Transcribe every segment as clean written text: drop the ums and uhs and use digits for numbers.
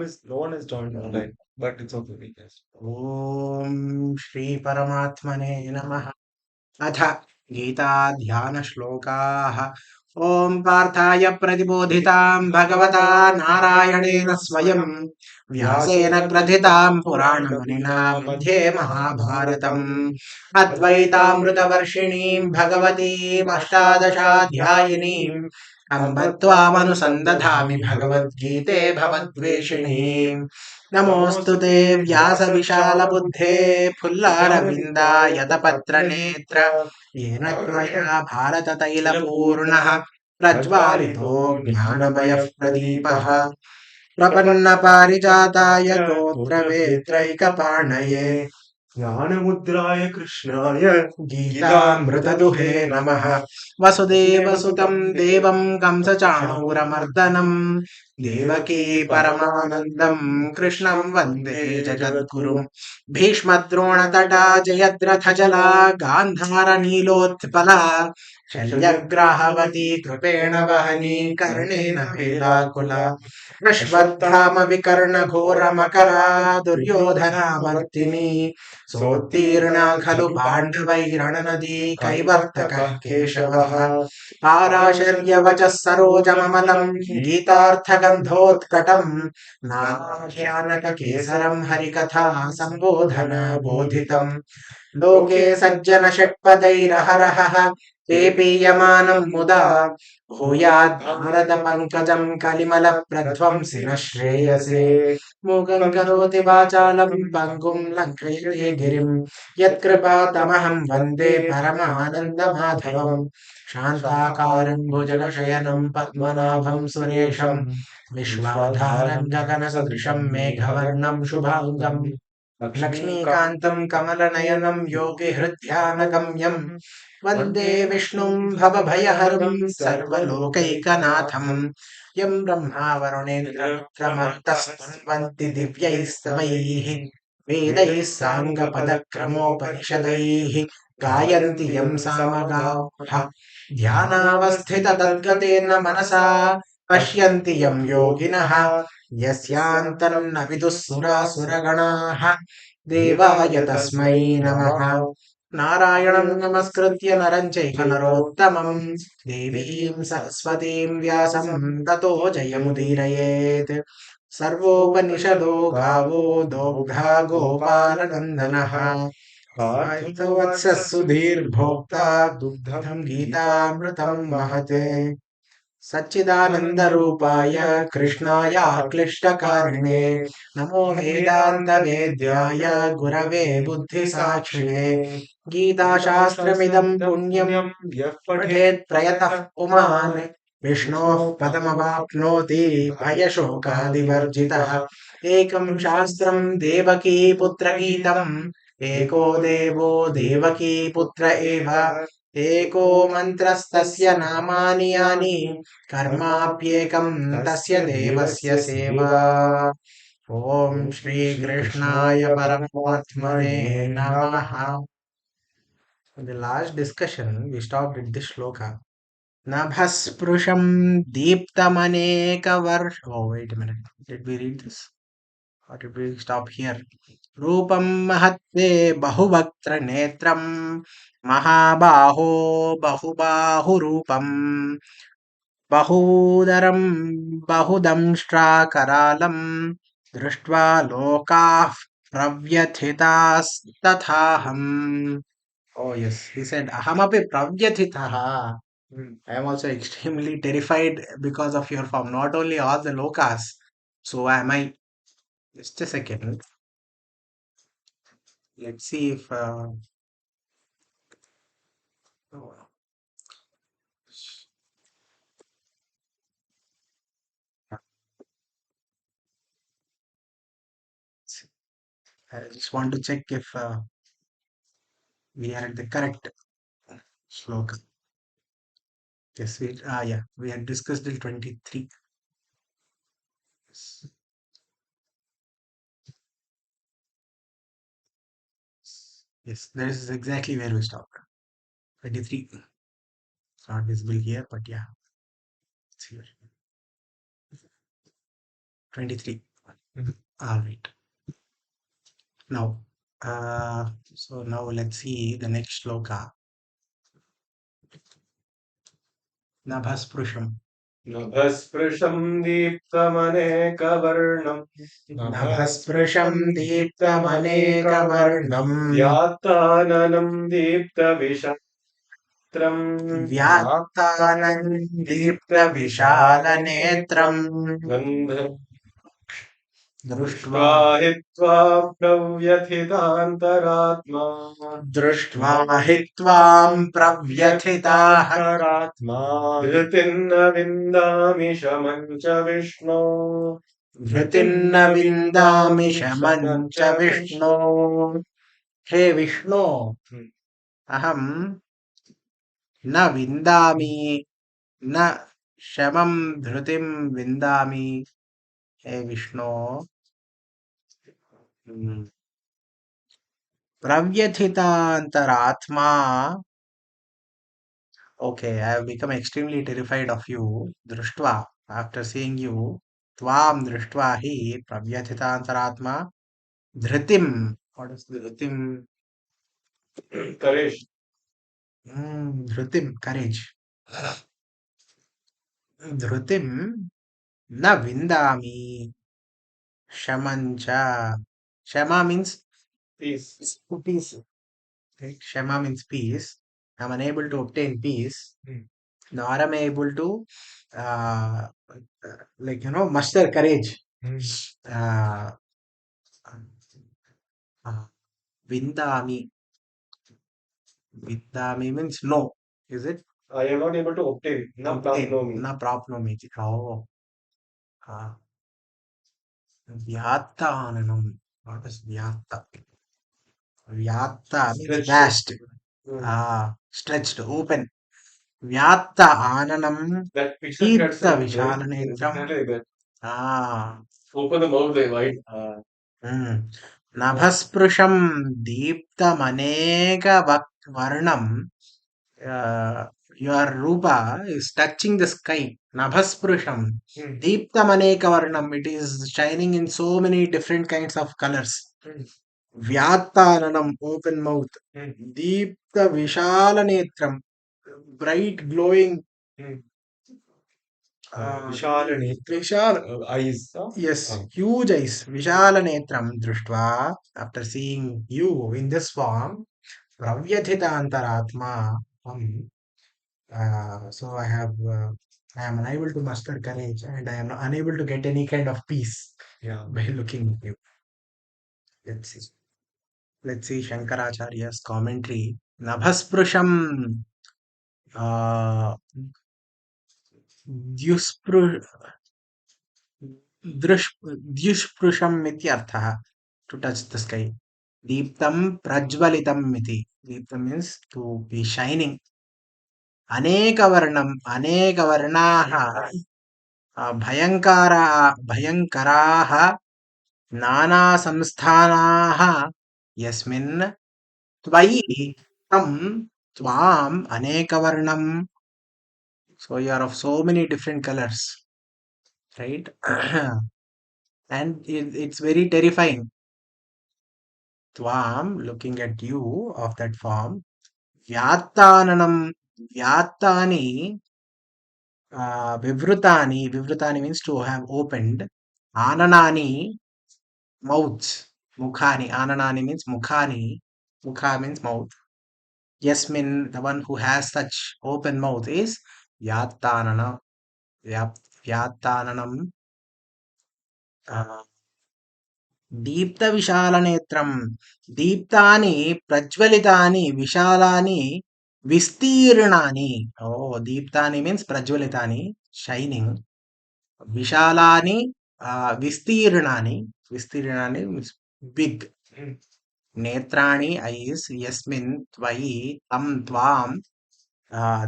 No one is joined online, but it's okay. We can. ॐ श्रीपरमात्मने नमः। अथ गीताध्यानश्लोकाः। ॐ पार्थाय प्रतिबोधितां भगवता नारायणेन स्वयं व्यासेन ग्रथितां पुराणमुनिना मध्ये महाभारतम् अद्वैतामृतवर्षिणीं भगवतीम् अष्टादशाध्यायिनीम् अम्ब त्वामनुसन्दधामि भगवद्गीते भवद्वेषिणीम्। नमोऽस्तु ते व्यासविशालबुद्धे फुल्लारविन्दायतपत्रनेत्र येन त्वया भारततैलपूर्णः प्रज्वालितो ज्ञानमयः प्रदीपः प्रपन्नपारिजाताय गोत्रवेत्रैकपाणये ज्ञानमुद्राय कृष्णाय गीतामृतदुहे नमः। वसुदेवसुतं देवं कंसचाणूरमर्दनं देवकी परमानन्दं कृष्णं वन्दे जगद्गुरुं। भीष्मद्रोणतटा जयद्रथजला गान्धारनीलोत्पला शल्यग्राहवती कृपेण वहनी कर्णेन भेदाकुला अश्वत्थामविकर्णघोरमकरा दुर्योधनावर्तिनी सोत्तीर्णा खलु पाण्डवैरणनदी कैवर्तकः केशवः पाराशर्यवचः सरोजममलम् गीतार्थगन्धोत्कटम् नामाख्यानककेसरम् हरिकथा सम्बोधन बोधितम् लोके सज्जन षट्पदैरहरहः पेपीयमानम् मुदा भूयात् भारत पंकजं कलिमल प्रध्वंसिन श्रेयसे मूकं करोति वाचालं पंगुं लङ्घयते गिरिं यत्कृपातमहं वन्दे परमानन्दमाधवम् शान्ताकारं भुजगशयनं पद्मनाभं सुरेशं विश्वाधारं गगनसदृशं मेघवर्णं शुभाङ्गम् लक्ष्मीकान्तं कमलनयनं योगिहृद्ध्यानगम्यं वन्दे विष्णुं भवभयहरं सर्वलोकैकनाथं यं ब्रह्मा वरुणेन्द्ररुद्रमरुतस्तुन्वन्ति दिव्यैस्तवैः वेदैः साङ्गपदक्रमोपनिषदैः गायन्ति यं सामगाः ध्यानावस्थिततद्गतेन मनसा पश्यन्ति यं योगिनः यस्यान्तरं न विदुः सुरासुरगणाः देवाय तस्मै नमः। नारायणं नमस्कृत्य नरं चैव नरोत्तमं देवीं सरस्वतीं व्यासं ततो जयमुदीरयेत्। सर्वोपनिषदो गावो दोग्धा गोपालनन्दनः आयुर्वत्सः सुधीर्भोक्ता दुग्धं गीतामृतं महत् सच्चिदानन्दरूपाय कृष्णाय क्लिष्टकारिणे नमो वेदान्तवेद्याय गुरवे बुद्धिसाक्षिणे गीताशास्त्रमिदं पुण्यं यः पठेत् प्रयतः पुमान् विष्णोः पदमवाप्नोति भयशोकादिवर्जितः एकं शास्त्रं देवकी पुत्रगीतम् एको देवो देवकी पुत्र एव एको मन्त्रस्तस्य नामानि यानि कर्माप्येकं तस्य देवस्य सेवा ॐ श्रीकृष्णाय परमात्मने नमः. In the last discussion, we stopped at this shloka. Nabhasprusham deeptamaneka Oh, wait a minute. Did we read this? Or did we stop here? Rupam mahatve bahuvaktra netram महाबाहो बहुबाहुरूपम् बहूदरं बहुदंष्ट्राकरालं दृष्ट्वा लोकाः प्रव्यथितास्तथाहम्. Oh yes, he said, Ahamapi pravyatitaha. I am also extremely terrified because of your form. Not only all the lokas. So am I. Just a second. Let's see if. Oh, I just want to check if we are at the correct sloka. Yes, yeah, we had discussed till 23. Yes, yes, that is exactly where we stopped. 23. It's not visible here, but yeah, it's here. 23. All right. Now, so now let's see the next shloka. Nabhasprusham. नभस्पृशं दीप्तमनेकवर्णं Nabhasprusham deeptamanekavarnam. व्यात्ताननं दीप्तविशात्रं Vyattanam deeptavishalanetram. गन्ध Društva हि त्वां प्रव्यथितान्तरात्मा društva हि tvam pravyatitah व्यथितान्तरात्मा धृतिर्न विन्दामि शमं च विष्णो धृतिर्न विन्दामि शमं च विष्णो. हे विष्णु, अहं न विन्दामि, न शमं धृतिं विन्दामि. हे Vishnu, प्रव्यथितान्तरात्मा. Okay, I have become extremely terrified of you. Drishtva, after seeing you, tvam drishtva hi pravyathitantaratma dhritim. What is dhritim? Courage. Dhritim, courage. Dhritim na vindami. Shamancha. Shama means Peace. peace. Right? Shama means peace. I'm unable to obtain peace. Nor am I able to, uh, muster courage. Uh, uh, Vindami. Vindami means no. Is it? I am not able to obtain. Na prapnomi. Na prapnomi. Oh. Vyattananam. What is Vyatta? Vyatta means vast. Stretched, open. Vyatta ananam. That picture gets Deepta right? vishalanetram. Exactly like that. Open the mouth very wide. Nabhasprusham deeptamaneka varnam. Your rupa is touching the sky. Nabhasprusham deeptamaneka varnam. It is shining in so many different kinds of colors. Vyattananam, open mouth. Deepta vishalanetram, bright glowing. Vishal eyes. Yes, huge eyes. Vishalanetram društva. After seeing you in this form, pravyathitantaratma. So I am unable to muster courage and I am unable to get any kind of peace by looking at you. Let's see Shankaracharya's commentary. Nabhasprusham द्युस्पृ द्युष्पृशम् इति अर्थः. To touch the sky. Deeptam prajvalitam iti. Deeptam means to be shining. Anekavarnam. Anekavarnaha. Bhayankaraha. Nana samsthanaha. Yasmin. Tvayi. Tam. Tvam. Anekavarnam. So you are of so many different colors. Right? And it's very terrifying. Tvam, looking at you of that form. Vyattananam, Vyattani, Vivrutani. Vivrutani means to have opened. Ananani, mouths. Mukhani. Ananani means Mukhani. Mukha means mouth. Yasmin, the one who has such open mouth is Vyattanana. Vyattananam. दीप्तविशालनेत्रं. दीप्तानि प्रज्वलितानि विशालानि विस्तीर्णानि. Oh, दीप्तानि means प्रज्वलितानि, shining. विशालानि, विस्तीर्णानि. विस्तीर्णानि means big. नेत्राणि, eyes. यस्मिन्, त्वयि, तं, त्वां.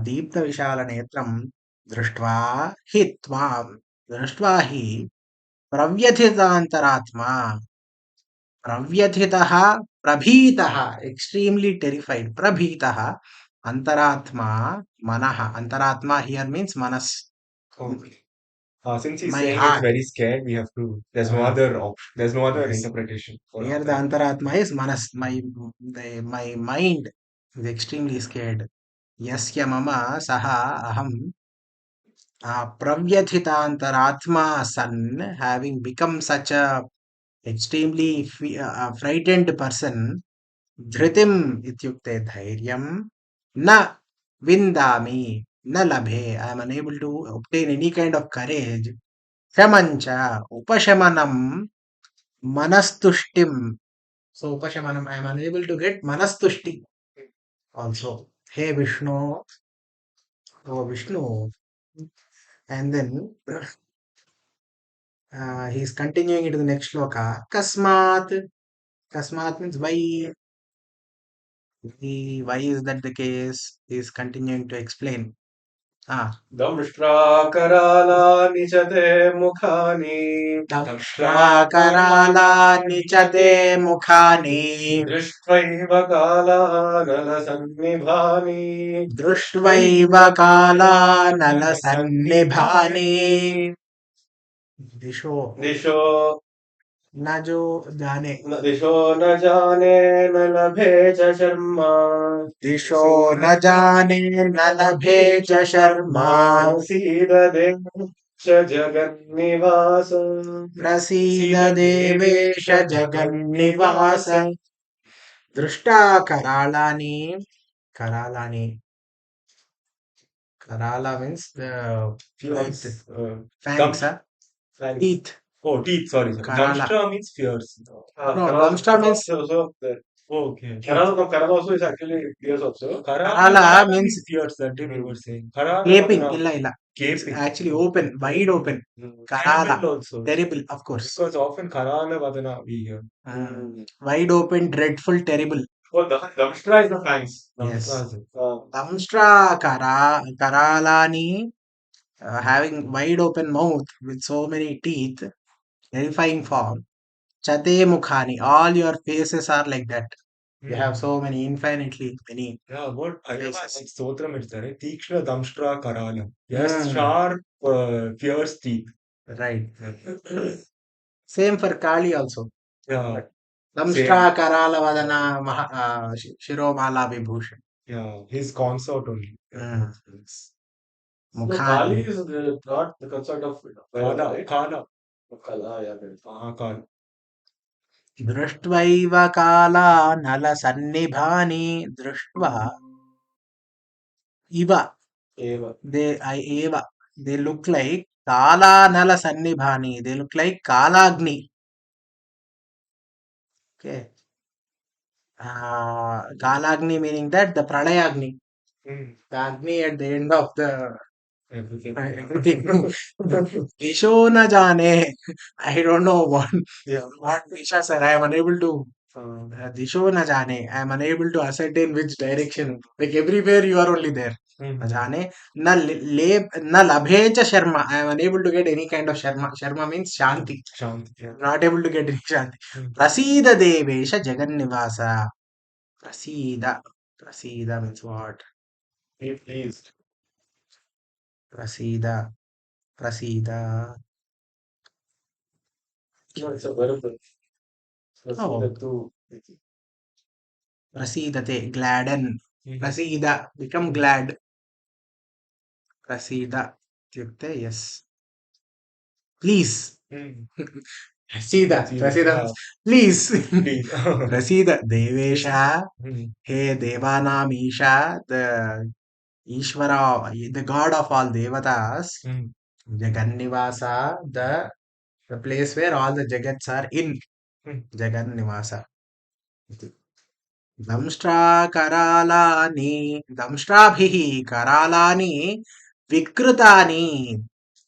दीप्तविशालनेत्रं दृष्ट्वा हि त्वां. दृष्ट्वा हि प्रव्यथितान्तरात्मा. प्रव्यथितः, प्रभीतः, extremely terrified. प्रभीतः, antaratma, manah. Antaratma here means manas. Since he's My saying heart. he's very scared, we have to. There's no other option. There's no other Yes. interpretation. For Here the Antaratma is Manas. My mind is extremely scared. Yasya mama saha aham pravyathitantaratma san, having become such a extremely frightened person, dhritim ityukte dhairyam na vindami na labhe. I am unable to obtain any kind of courage. Shamancha upashamanam manastushtim. So upashamanam, I am unable to get manastushti also. Hey Vishnu, oh Vishnu. And then he is continuing into the next shloka. Kasmat. Kasmat means why. Why is that the case? He is continuing to explain. दंष्ट्राकरालानि च ते मुखानि दंष्ट्राकरालानि च ते मुखानि दृष्ट्वैव कालानलसन्निभानि दृष्ट्वैव कालानलसन्निभानि दिशो दिशो न जो जाने दिशो न जाने न लभे च शर्मा दिशो न जाने न लभे च शर्मा प्रसीद देवेश जगन्निवास प्रसीद देवेश जगन्निवास दृष्टा करालानि करालानि Karala means the Fierce, fangs, fangs. teeth. Oh, teeth, sorry. Karala. Damstra means fierce. No, Damstra means also there. Oh, okay. Karala also is actually fierce also. Karala means fierce, that we were saying. Karala gaping, illa. It's Gaping. actually open, wide open. Karala. Terrible also. Terrible, of course. Because often Karala Vadana we hear. Wide open, dreadful, terrible. Oh, Damstra is the fangs. Yes. Damstra Damstra Karalani, having wide open mouth with so many teeth, terrifying form. Chate mukhani, all your faces are like that. You have so many, infinitely many. Yeah, what faces. Stotram ಇಡ್ತಾರೆ ತೀಕ್ಷ್ಣ ದಂಷ್ಟ್ರ ಕರಾಲ. Yes, sharp, fierce teeth. Right. Same for Kali also. Yeah. Damstra Karala Vadana Shiromala Vibhushan. Yeah, his consort only. Mukhani. Kali is not the consort of Kala, right? Kala. Kala, yeah. Kala. दृष्ट्वैव कालानलसन्निभानि दृष्ट्वा इव they look like kalanalasanibhani. They look like kalagni. Okay. Kalagni meaning that the pralayagni. The agni at the end of the everything. Disho na jane. I don't know what Disha sir. I am unable to. Disho na jane. I am unable to ascertain which direction. Like everywhere you are only there. Na jane. Na labhe cha sharma. I am unable to get any kind of sharma. Sharma means shanti. Shanti. Yeah. Not able to get any shanti. Prasida devesha jagannivasa. Prasida. Prasida means what? Be pleased. Prasida. Prasida. No, it's a verb. Oh. Prasidate, gladden. Prasida, become glad. Prasida, tyukte, yes. Please. Prasida, Prasida, please. Prasida, Devesha, he Devanam Isha, the Ishvara, the god of all Devatas. Jagannivasa, the place where all the Jagats are in. Jagannivasa. Damstra Karalani, Damstrabhihi Karalani Vikrutani.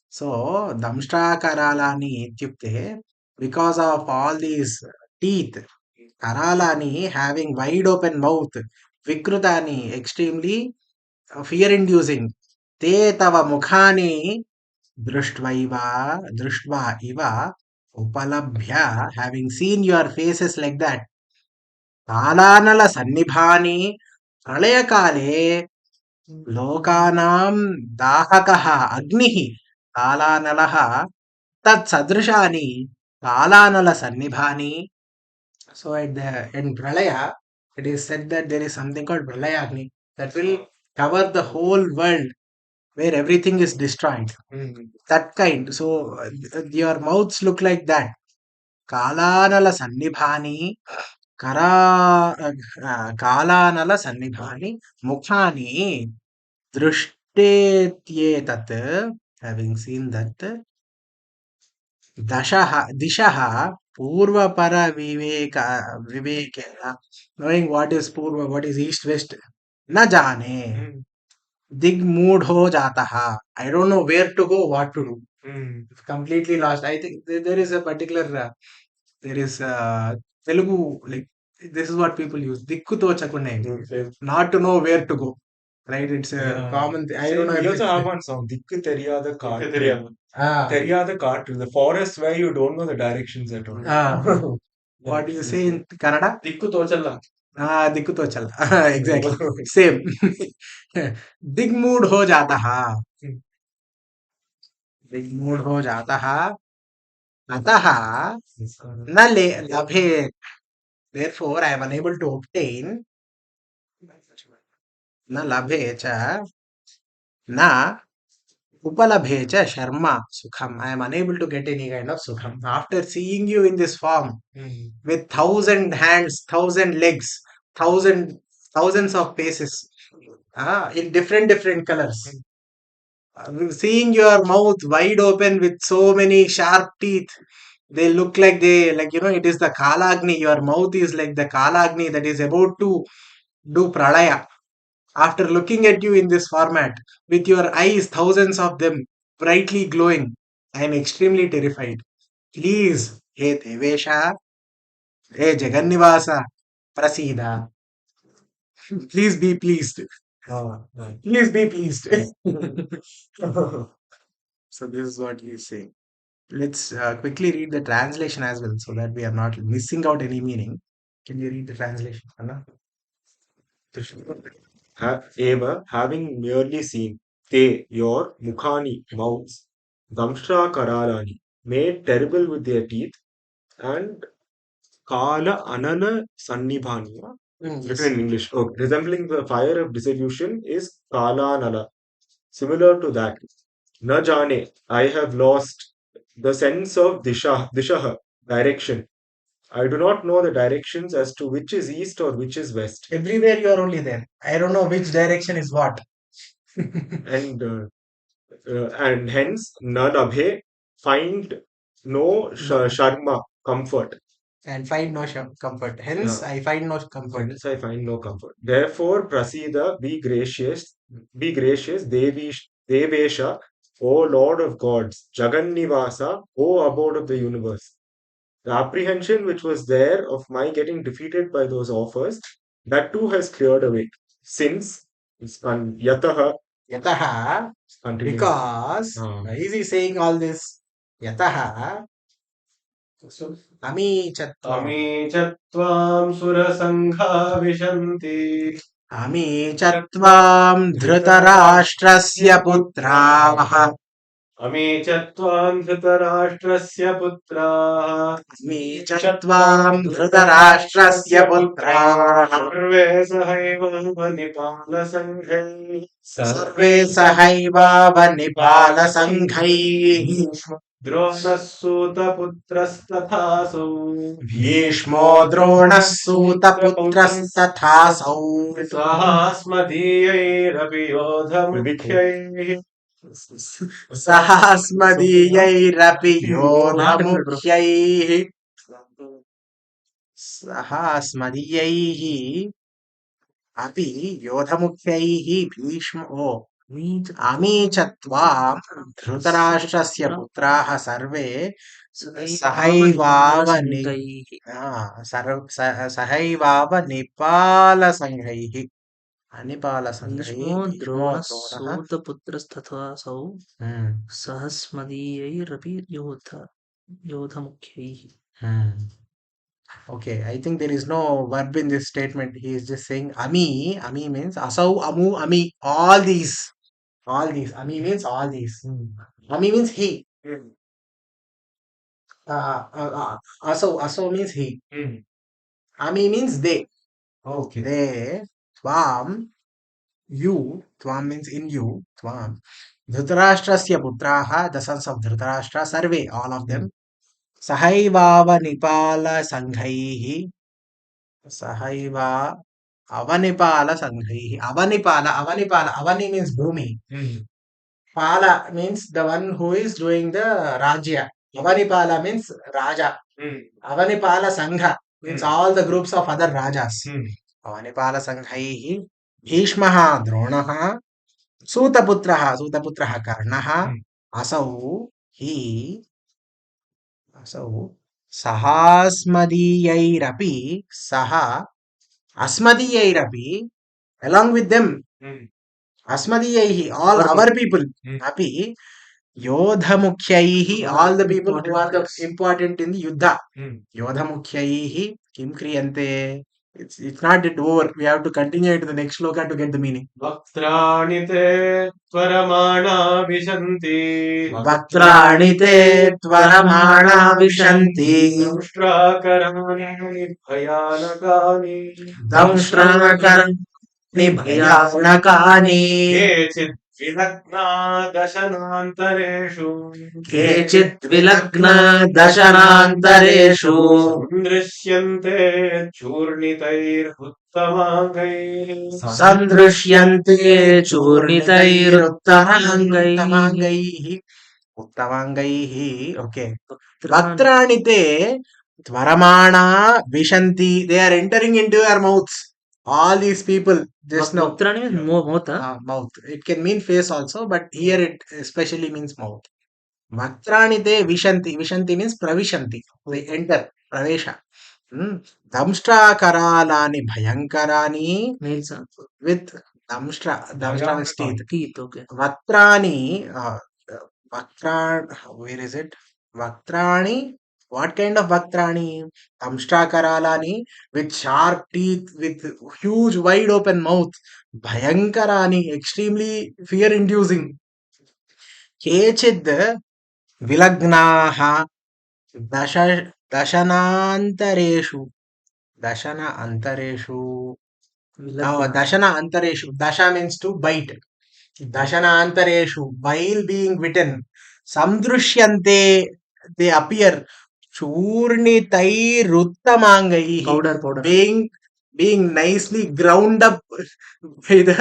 So, Damstra Karalani ityukte, because of all these teeth, Karalani having wide open mouth, Vikrutani extremely fear-inducing. Te tava mukhani društva iva upalabhya, having seen your faces like that. कालानल सन्निभानि प्रलयकाले लोकानां दाहकः अग्निः कालानलः तत्सदृशानि कालानलसन्निभानि. So at the in Pralaya, it is said that there is something called Pralaya Agni that will cover the whole world where everything is destroyed. That kind. So your mouths look like that. Kalanala Sannibhani, Kalanala Sannibhani, Mukhani, Drushtetyetat, having seen that, Dishaha, Purvapara Vivekena, knowing what is Purva, what is East West, न जाने दिग mood हो जाता है. I don't know where to go, what to do. Completely lost. I think there is a particular there is Telugu, like this is what people use. Dikku tochakunne. Not to know where to go. Right? It's a common thing. I don't know We if also it's have one song, Dikku Theriyada Kaatru. ah, Theriyada Kaatru, the forest where you don't know the directions at all. what do you say in Kannada? Dikku Tochalla. दिक्कु तो चल exactly same दिग mood हो जाता है. दिग mood हो जाता है अतः न ले लभे. therefore I am unable to obtain न लभे च न upalabhe cha sharma sukham. I am unable to get any kind of sukham after seeing you in this form with 1,000 hands, 1,000 legs, thousands of faces, in different colors. Seeing your mouth wide open with so many sharp teeth, they look like it is the Kalagni. Your mouth is like the Kalagni that is about to do pralaya. After looking at you in this format, with your eyes, thousands of them, brightly glowing, I am extremely terrified. Please, He Devesha, He Jagannivasa, Prasida, please be pleased. Please be pleased. So this is what he is saying. Let's quickly read the translation as well so that we are not missing out any meaning. Can you read the translation, Anna? Eva, having merely seen, they, your mukhani, mouths, damshra kararani, made terrible with their teeth, and kala anana sannibhani. Written in English. Oh, resembling the fire of dissolution is kala nala. Similar to that, na jane, I have lost the sense of dishaha, direction. I do not know the directions as to which is east or which is west. Everywhere you are only there. I don't know which direction is what. And hence Nadabhe find no sharma comfort. And find no comfort. Hence, I find no comfort. Hence I find no comfort. Therefore, Prasida, be gracious, Devesha, O Lord of gods, Jagannivasa, O abode of the universe. The apprehension which was there of my getting defeated by those offers, that too has cleared away. Since Yataha, Yataha, because why is he saying all this? Yataha, Ami Chatvam Surasangha Vishanti. Ami Chatvam Dhritarashtrasya Putraha. Ami Chatvam Dhritarashtrasya Putraha. Ami Chatvam Dhritarashtrasya Putraha. Sarve Sahaiva Nipala Sanghai. Sarve Sahaiva Nipala Sanghai. Drona Suta Putrastathaso. Bhishmo Drona Suta Putrastathaso. Sahasmadhiyai Yodha Mukhyai. Sahasmadiyairapi Yodhamukhyaih. Sahasmadiyaihi api Yodhamukhyaih Bhishmo Ami Chatvam Dhritarashtrasya Putraha Sarve Sahaivava Sahaivava Nipala Sanghaihi. Nipala भीष्मो Sanghaihi द्रोणस्सोतपुत्रस्तथासौ सहस्मदीयैरपि योधमुख्यैः. Okay, I think there is no verb in this statement. He is just saying Ami. Ami means Asau, Amu, Ami. All these. All these. Ami means all these. Ami means he. Aso means he. Ami means they. Okay. They. Tvam. You. Tvam means in you. Tvam. Dhritarashtrasya putraha. The sons of Dhritarashtra. Sarve. All of them. Sahaivava Nipala Sanghaihi. Sahaiva Avanipala Sanghaihi. Avanipala. Avani means Bhumi. Pala means the one who is doing the Rajya. Avanipala means Raja. Avanipala Sangha means all the groups of other Rajas. Avanipala Sanghaihi. Bhishmaha Dronaha. Sutaputraha Karnaha. Asau. He. Asau. Sahasmadiyayrapi. Saha. Asmadiyayrapi. Along with them. Asmadiyaihi. All our people. Api. Yodhamukhyaihi, all the people who are the important in the Yuddha. Yodhamukhyaihi, kim kriyante. It's not yet over. We have to continue to the next shloka to get the meaning. Vaktrani te tvaramana vishanti. Vaktrani te tvaramana vishanti. Damshtrakarani bhayanakani. Damshtrakarani bhayanakani. Kechid vilagna dashanantareshu. Kechit vilagna dashanantareshu. Sandrishyante churnitair uttamagai. Sandrishyante churnitairuttamaangaihi. Uttamaangaihi. Okay. Vatrani te tvaramana vishanti. They are entering into your mouths. All these people just now. Vaktrani means mouth, huh? Mouth. It can mean face also, but here it especially means mouth. Vatrani te vishanti. Vishanti means pravishanti. They enter. Pravesha. Damshtra karalani bhayankarani. Nails, With damshtra. Damshtra means teeth. teeth, okay. Vatrani. Where is it? Vatrani. What kind of Vatrani? Damshtra karalani. With sharp teeth. With huge wide open mouth. Bhayankarani. Extremely fear inducing. Kechid vilagnaha. Dashanantareshu. Dashana antareshu. Dashana antareshu. Dasha means to bite. Dashana antareshu. While being bitten. Samdrushyante. They appear. Churnitai ruttamangai. Powder. Being nicely ground up by the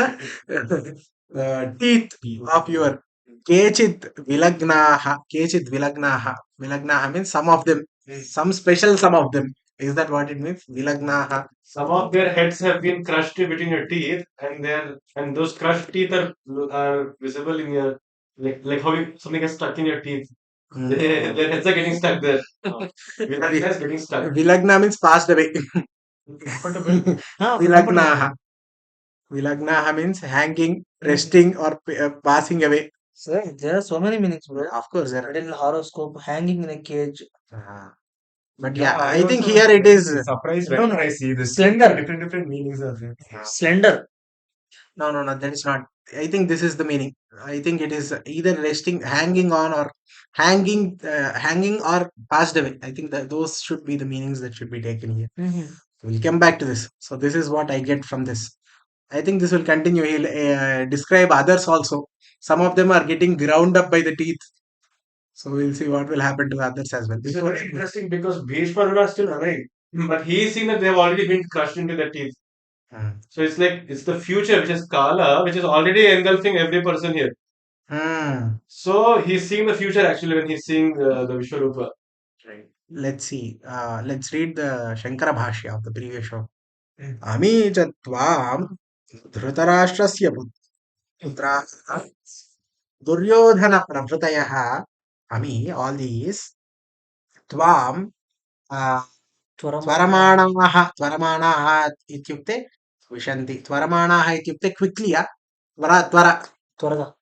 teeth of your Kechit Vilagnaha. Kechit Vilagnaha. Vilagnaha means some of them. Some special some of them. Is that what it means? Vilagnaha. Some of their heads have been crushed between your teeth, and those crushed teeth are visible in your like how something gets stuck in your teeth. Their heads are getting stuck there. Vilagna is getting stuck. Vilagna means passed away. Ah, Vilagnaha. Vilagnaha means hanging, resting, or passing away. Sir, there are so many meanings, bro. Of course, there are. Read in horoscope, hanging in a cage. But yeah, I think here it is. Surprised No, when no. I see this. Slender. Different meanings are there. Slender. No, that is not. I think this is the meaning. I think it is either resting, hanging on, or hanging or passed away. I think that those should be the meanings that should be taken here. We'll come back to this. So this is what I get from this. I think this will continue. He'll describe others also. Some of them are getting ground up by the teeth. So we'll see what will happen to others as well. This is very interesting because Bhishma are still alive, but he is seeing that they've already been crushed into their teeth. So it's like it's the future, which is Kala, which is already engulfing every person here. So he's seeing the future actually when he's seeing the Vishwarupa. Right. Let's see. Let's read the Shankara Bhashya of the previous show. Ami Tvam Dhritarashtrasya putra Duryodhana Prabhutayaha. Ami, all these. Tvam Tvaramanaha ityukte Vishanti. Tvaramanaha ityukte quickly. Tvara. Twaraga.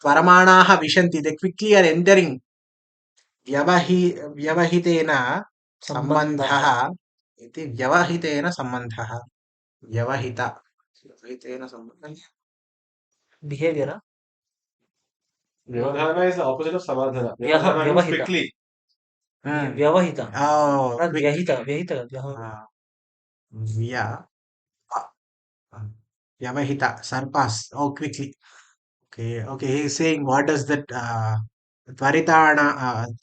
Tvaramanaha Vishanti. They quickly are entering. Vyavahitena Sambandhaha. Iti Vyavahitena Sambandhaha. Vyavahita. Vyavahitena Sambandhaha. Behavior. Vyavadhana is the opposite of samadhana. Vyaha, Vyavadhana means vyavahita. quickly. Vyavahita. Oh, Not quick. vyahita. Vyahita. Vya. Vyavahita. Surpass. Oh, quickly. Okay. He's saying what does that त्वरिताणा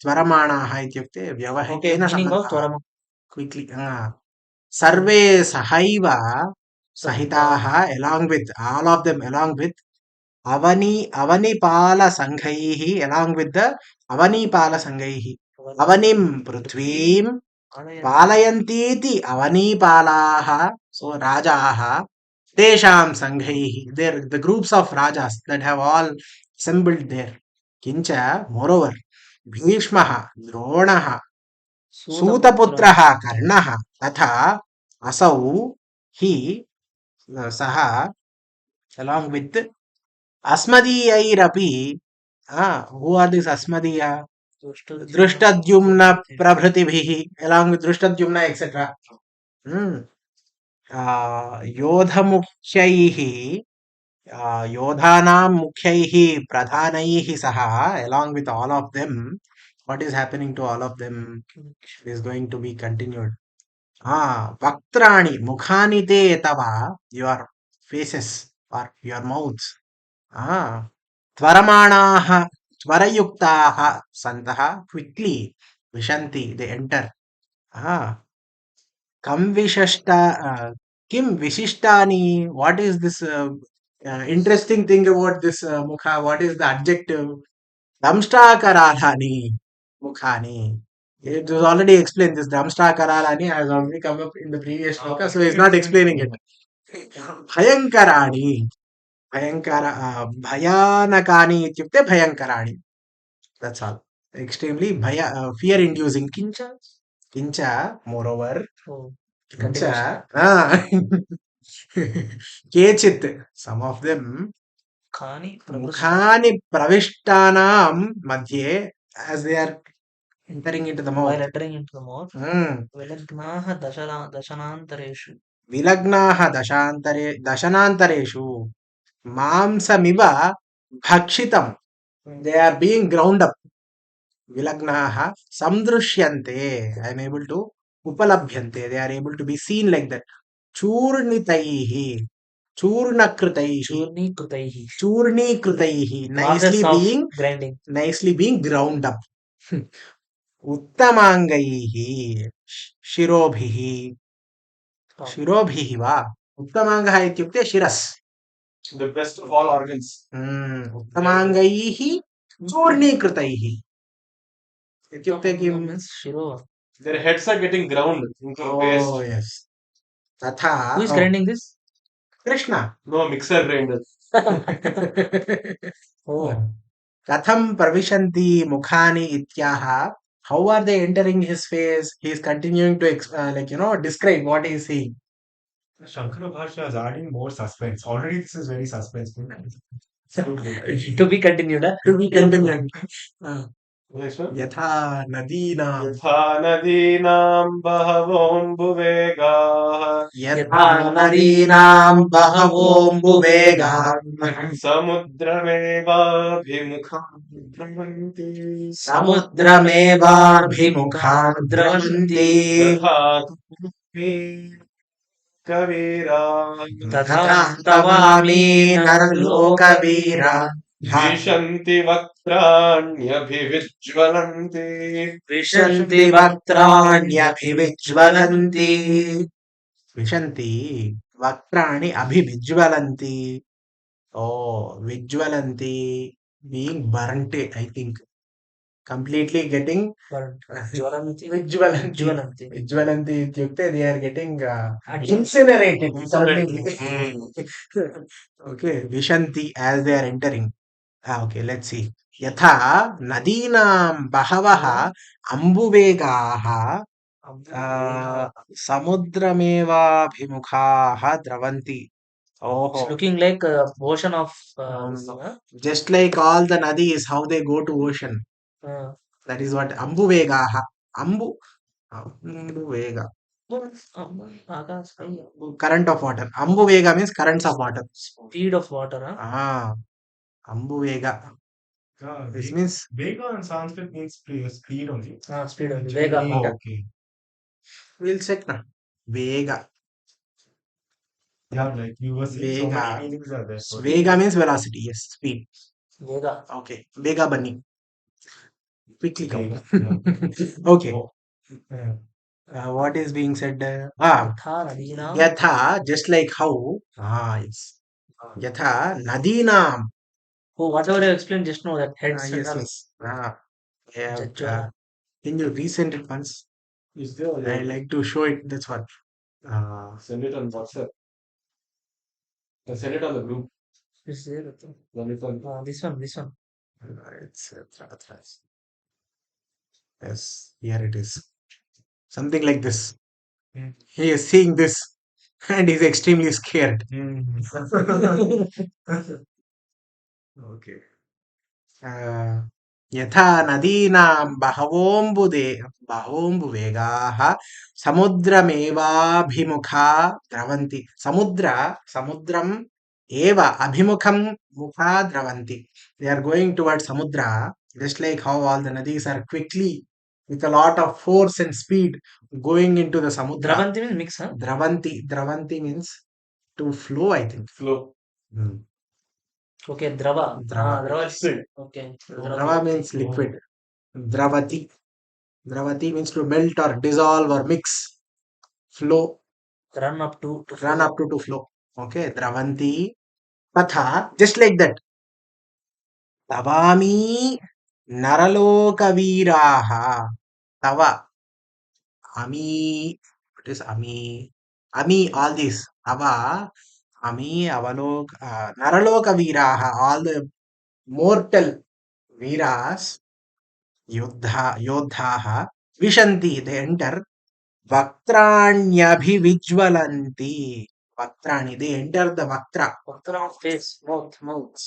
त्वरमाणाः इत्युक्ते Okay, व्यवहितेन meaning of सम्बन्धः tvaram. Quickly सर्वे सहैव सहिताः Sahita. along with all of them along with अवनिपालसङ्घैः along with the अवनिपालसङ्घैः अवनिं पृथ्वीं पालयन्तीति अवनीपालाः so राजाः तेषां सङ्घैः the groups of rajas that have all assembled there किञ्च moreover भीष्मः द्रोणः सूतपुत्रः कर्णः तथा असौ हि सः along with अस्मदीयैरपि who are these अस्मदीय Dhrishtadyumna प्रभृतिभिः along with Dhrishtadyumna etc योधमुख्यैः योधानां मुख्यैः प्रधानैः सह along with all of them what is happening to all of them is going to be continued वक्त्राणि मुखानि ते तव your faces or your mouths त्वरमाणाः त्वरयुक्ताः सन्तः quickly विशन्ति they enter किं विशिष्टानि what is this interesting thing about this mukha what is the adjective damshtakaraani mukhani it was already explained this damshtakaraani has already come up in the previous shloka so he's not explaining it bhayankarani bhayankara bhayanakani ityukte bhayankaraani that's all extremely fear inducing kincha moreover kincha केचित् some of them मुखानि प्रविष्टानां मध्ये as they are entering into the mouth while entering into the mouth vilagnaah dashanantareshu दशनान्तरेषु मांसमिव भक्षितं they are being ground up vilagnaah samdrishyante I am able to upalabhyante they are able to be seen like that चूर्णितैः चूर्णीकृतैः nicely being ground up उत्तमाङ्गैः शिरोभिः वा उत्तमाङ्गः इत्युक्ते शिरस् The best of all organs. उत्तमाङ्गैः चूर्णीकृतैः इत्युक्ते किं their heads are getting ground into paste. yes तथा who is grinding this Krishna No mixer grinder. कथं प्रविशन्ति मुखानि इत्याह how are they entering his face he is continuing to describe what he is seeing Shankara Bhashya is adding more suspense. Already this is very suspenseful. to be continued यथा नदीनां बहवोऽम्बुवेगाः समुद्रमेवाभिमुखा द्रवन्ति तथा तवामि नरलोकवीरा विशन्ति वक्त्राण्यभिविज्वलन्ति विशन्ति वक्त्राणि अभिविज्वलन्ति विज्वलन्ति being burnt I think completely getting विज्वलन्ति इत्युक्ते they are getting incinerated okay vishanti as they are entering okay let's see यथा नदीनां बहवः अम्बुवेगाः समुद्रमेवाभिमुखाः द्रवन्ति it's looking like a ocean of just like all the nadis how they go to ocean that is what ambuvegaah ambuvega current of water ambuvega means currents of water speed of water Ambuvega. This Vega, means Vega in Sanskrit means speed only. Speed only. Actually, Vega. oh, okay. we'll check now. Vega. Yeah, like you were saying, so Vega. many meanings are there. for it. Vega means velocity. Yes, speed. Vega. Okay. Vega bunny. Quickly come. Vega, yeah. Okay. Oh, yeah. What is being said? Yatha nadinam. Yatha, just like how. It's Yatha nadinam. Oh, whatever you explained just now, that heads and Yes, all. yes. Yeah, Jajjwala. can you resend it once? Is there? I like to show it. That's what. Send it on WhatsApp. Send it on the group. Is there? The little. This one. It's yes, here it is. Something like this. Hmm. He is seeing this and he's extremely scared. Okay. यथा नदीनां बहवोऽम्बुवेगाः समुद्रमेवाभिमुखा द्रवन्ति. समुद्रम् एव अभिमुखं मुखा द्रवन्ति. They are going towards samudra, just like how all the nadis are quickly with a lot of force and speed going into the samudra. Dravanti means mix, huh? Dravanti means to flow, I think. Flow. Okay, Drava. Drava. Drava. Liquid. Okay. Drava means liquid. Dravati means to melt or dissolve or mix. Flow. Run up to flow. Okay. Dravanti. Patha. Just like that. Tavami naralokaviraha. Tava. Ami. What is Ami? Ami, all these. Tava. Ami, Avalok. Naralokaviraha. All the mortal Viras. Yodhaha Vishanti, they enter. Vaktranyabhivijwalanti. Vaktrani, they enter the Vaktra. Vaktra face, mouth.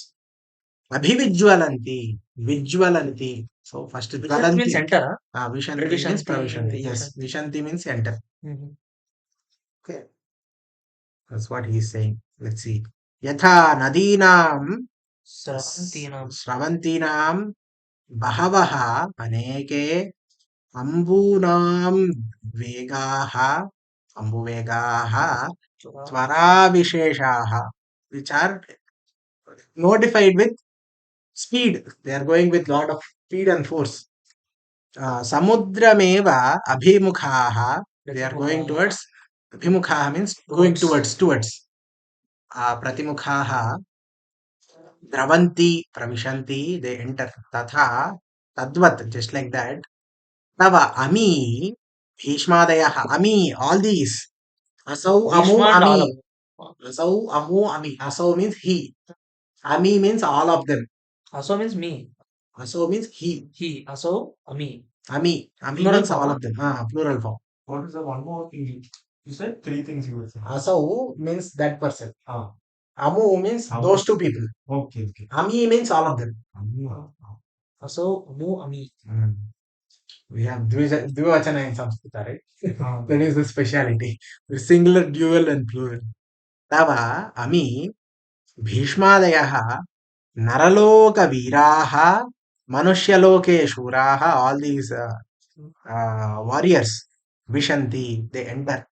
Abhivijwalanti. Vijwalanti. So first is Vishanti means enter, huh? Vishanti means Pravishanti. Yes, Vishanti means enter. Okay. That's what he is saying. Let's see. Yatha nadinam Sravantinam Bahavaha Aneke Ambunam Ambuvegaha Tvaravisheshaha, which are notified with speed. They are going with lot of speed and force. Samudrameva Abhimukhaha, they are going towards. Abhimukhaha means going towards. Pratimukhaha Dravanti Pravishanti, they enter. Tatha Tadvat, just like that. Tava Ami Bhishmadayaha, Ami, all these. Asau Amu Ami. Asau Amu Ami. Asau means he. Ami means all of them. Aso means me. Asau means he. Aso, Ami. Ami Plural means form, all huh? of them. Plural form. What is the one more thing? You said three things you were saying. Asau means that person. Ah, Amu means Amu. those two people. okay. Ami means all of them. Aso, Amu, Ami. We have Dvivachana in Samskrita, right? That is the speciality. The singular, dual, and plural. Tava Ami Bhishmadayaha Naraloka Viraha Manushya Shuraha, all these warriors, Vishanti, they enter.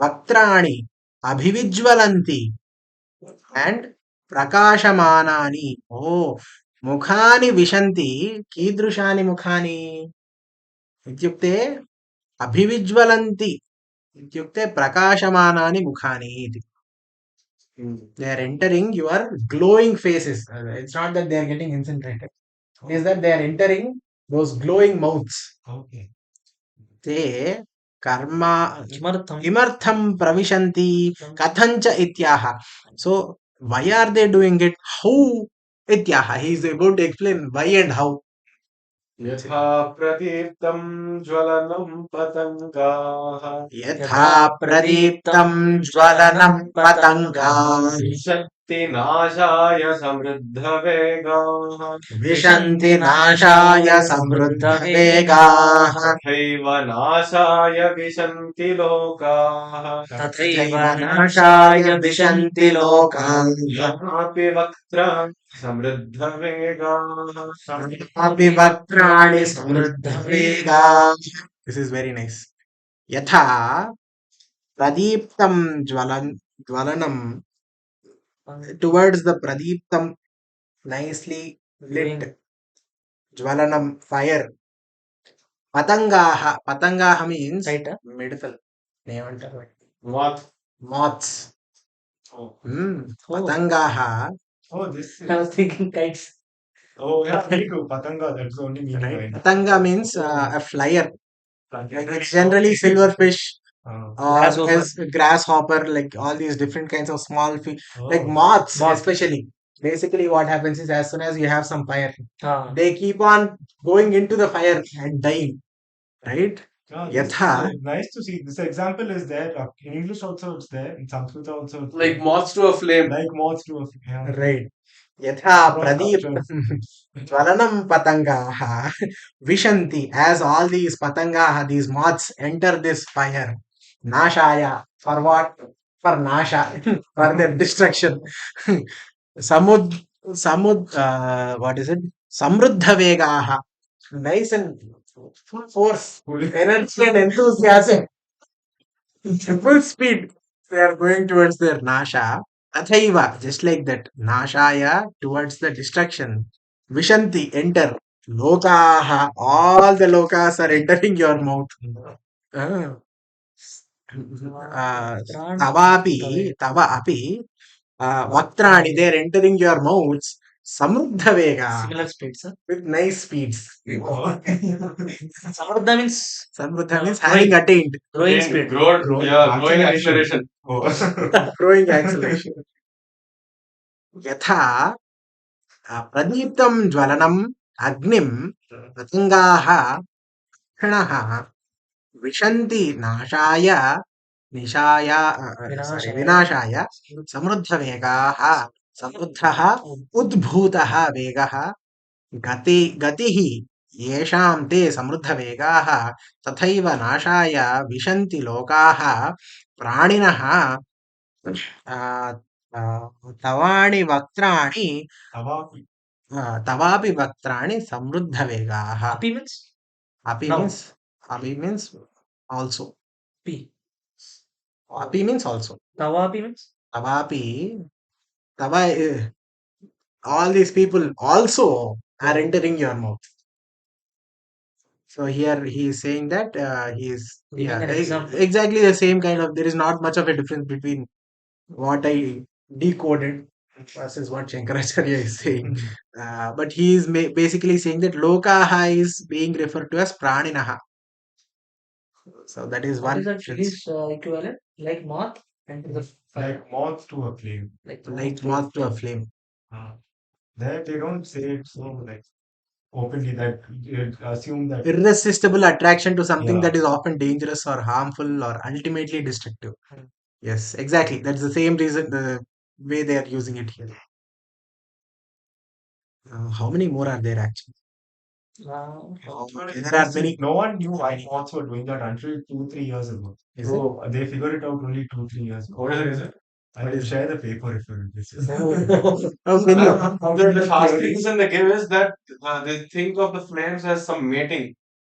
Vaktrani Abhivijwalanti and Prakashamanani. Oh, Mukhani Vishanti, Kidrushani Mukhani. Ityukte Abhivijwalanti. Ityukte Prakashamanani Mukhani. They are entering your glowing faces. It's not that they are getting incinerated. It is that they are entering those glowing mouths. Okay. Te karma Kimartham. Kimartham pravishanti kathancha ityaha. So why are they doing it? How ityaha? He is about to explain why and how. यथा प्रदीप्तं ज्वलनं पतङ्गाः Yatha pradiptam jwalanam patangaः नाशाय समृद्धवेगाः विशन्ति नाशाय समृद्धवेगाः तथैव नाशाय विशन्ति लोकाः तथैव नाशाय विशन्ति लोकान् यथापि वक्त्र समृद्धवेगाः अपि वक्त्राणि समृद्धवेगाः. This is very nice. यथा प्रदीप्तं ज्वलनं towards the pradiptam, nicely lit jwalanam, fire. Patangaha means middle. What? Moths. Oh, Patangaha, this is. I was thinking kites. Oh, yeah, me too. Patanga, that's the only meaning I right? know. Patanga means a flyer. Like it's generally silverfish or Grasshopper. as grasshopper, like all these different kinds of small fish, like moths especially. Basically, what happens is as soon as you have some fire, they keep on going into the fire and dying, right? Yeah, this Yatha. is nice to see. This example is there. In English also it's there. In Sanskrit also it's Like there. moths to a flame. Like moths to a flame. Yeah. Right. Yatha Cross pradeep cultures. jwalanam patangaha vishanti, as all these patangaha, these moths enter this fire. Nashaya, for what? For nasha, for their destruction. What is it? Samruddha vegaha, nice and full force, energy and enthusiasm, full speed. They are going towards their nasha. Tathaiva, just like that. Nashaya, towards the destruction. Vishanti, enter. Lokaha, all the lokas are entering your mouth. Ah. Tava api, Vaktrani, they are entering your mouths. Samruddha vega, Similar speeds, huh? with nice speeds. Samruddha means Samruddha means having attained. growing speed. Growing acceleration. Oh. Growing acceleration. यथा प्रदीप्तं ज्वलनम् अग्निं पतङ्गाः क्षणः विशन्ति नाशाय विनाशाय समृद्धवेगाः. समृद्धः उद्भूतः वेगः, गतिः येषां ते समृद्धवेगाः तथैव नाशाय विशन्ति लोकाः प्राणिनः. तवाणि वक्त्राणि तवापि वक्त्राणि समृद्धवेगाः. Api means Api No. means also. P. Api means also. Tavapi means Tavapi, tava, all these people also are entering your mouth. So here he is saying that he is Giving an example. exactly the same kind of. There is not much of a difference between what I decoded versus what Shankaracharya is saying. But he is basically saying that Lokaha is being referred to as Praninaha. So that is what one. is that Phillies equivalent? Like moth and the fire. Like moths to a flame. Like moth to a flame. That they don't say it so like openly that you assume that. Irresistible attraction to something Yeah. that is often dangerous or harmful or ultimately destructive. Yes, exactly. That's the same reason, the way they are using it here. How many more are there actually? There are many. No one knew why moths were doing that until 2-3 years ago. Is So they figured it out only 2-3 years ago. What is the reason? I What will is- share the paper if you're interested. How can you? The fast reason they give is that they think of the flames as some mating,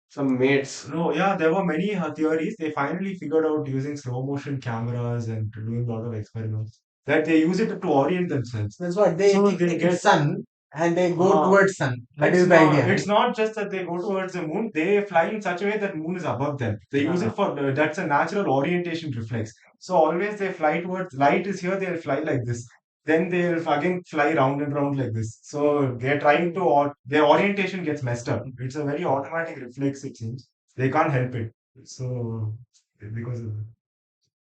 some mates. No, yeah, there were many theories. They finally figured out using slow motion cameras and doing a lot of experiments that they use it to orient themselves. That's what they So think they it's get- sun and they go Ah. towards sun. That It's is the not, idea. it's not just that they go towards the moon, they fly in such a way that moon is above them. They use it for that's a natural orientation reflex. So always they fly towards light is here, they'll fly like this. Then they'll again fly round and round like this. So they're trying to their orientation gets messed up. It's a very automatic reflex, it seems. They can't help it. So because of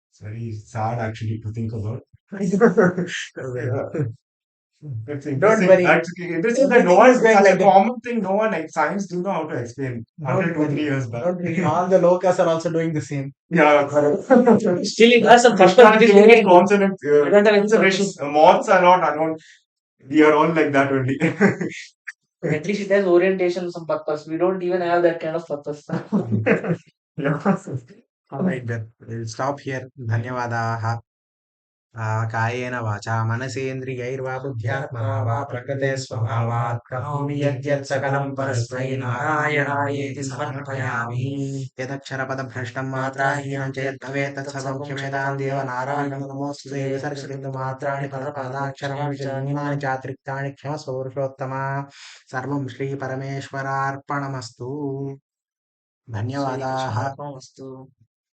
it's very sad actually to think about. Yeah. It's Don't interesting. worry. Actually, interesting that no Everything one, is going such like a that. common thing, no one like science do know how to explain until Don't 2-3 worry. years back. Don't worry. All the lokas are also doing the same. Yeah, correct. Still, it has some Krishna purpose. changed consonant, I don't have any conservation. purpose. Moths are not unknown. We are all like that only. At least it has orientation, some purpose. We don't even have that kind of purpose. Yeah. All right, then. We'll stop here. ధన్యవాదాः. कायेन वाचा मनसेन्द्रियैर्वा बुद्ध्यात्मना वा प्रकृते स्वभावात् करोमि यद्यत् सकलं परस्मै नारायणायेति समर्पयामि यदक्षरपदभ्रष्टं मात्राहीनं च यद्भवेत् तत्सर्वं क्षम्यतां देव नारायणं नमोऽस्तुते विसर्गबिन्दुमात्राणि पदपादाक्षराणि च न्यूनानि चातिरिक्तानि क्षमस्व पुरुषोत्तमा सर्वं श्रीपरमेश्वरार्पणमस्तु धन्यवादाः श्रीकृष्णार्पणमस्तु.